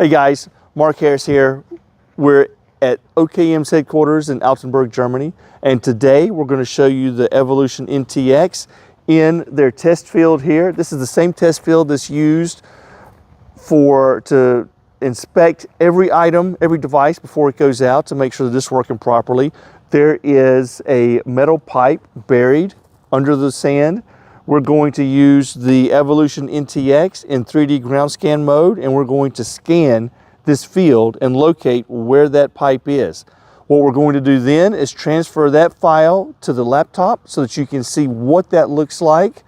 Hey guys, Mark Harris here. We're at OKM's headquarters in Altenburg, Germany, and today we're going to show you the Evolution NTX in their test field here. This is the same test field that's used to inspect every item, every device before it goes out to make sure that it's working properly. There is a metal pipe buried under the sand. We're going to use the Evolution NTX in 3D ground scan mode, and we're going to scan this field and locate where that pipe is. What we're going to do then is transfer that file to the laptop so that you can see what that looks like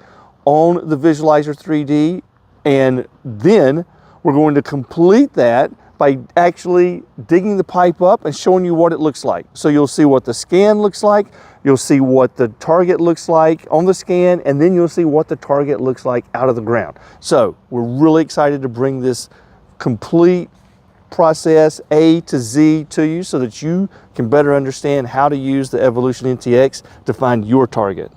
on the Visualizer 3D, and then we're going to complete that by actually digging the pipe up and showing you what it looks like. So you'll see what the scan looks like, you'll see what the target looks like on the scan, and then you'll see what the target looks like out of the ground. So we're really excited to bring this complete process A to Z to you so that you can better understand how to use the Evolution NTX to find your target.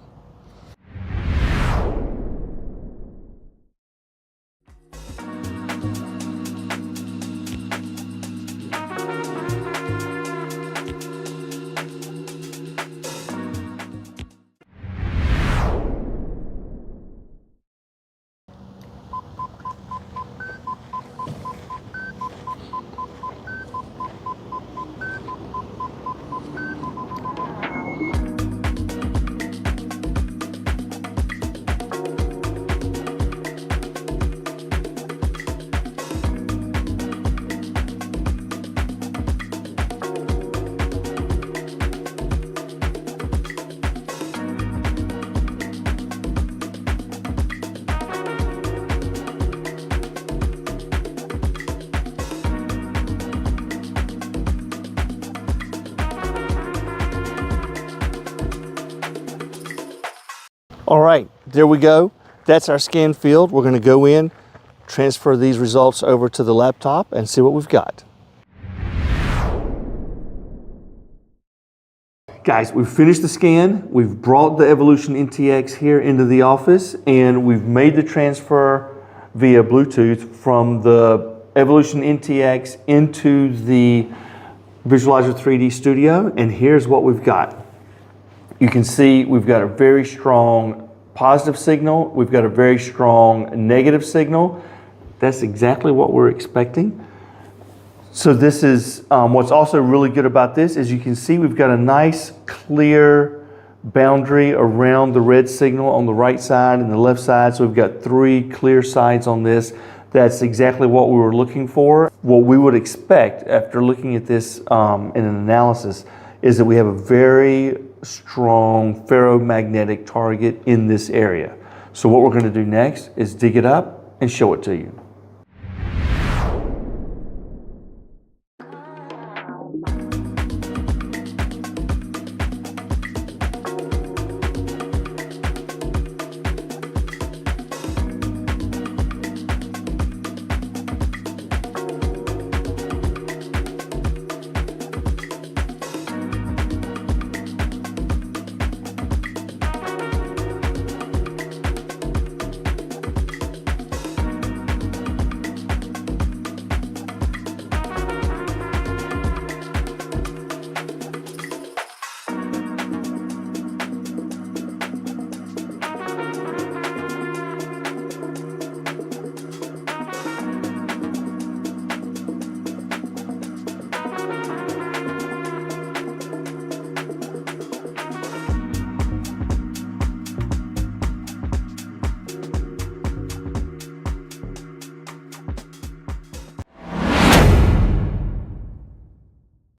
All right, there we go. That's our scan field. We're going to go in, transfer these results over to the laptop, and see what we've got. Guys, we've finished the scan. We've brought the Evolution NTX here into the office, and we've made the transfer via Bluetooth from the Evolution NTX into the Visualizer 3D Studio, and here's what we've got. You can see we've got a very strong positive signal. We've got a very strong negative signal. That's exactly what we're expecting. So this is, what's also really good about this is you can see we've got a nice clear boundary around the red signal on the right side and the left side. So we've got three clear sides on this. That's exactly what we were looking for. What we would expect after looking at this in an analysis is that we have a very strong ferromagnetic target in this area. So what we're going to do next is dig it up and show it to you.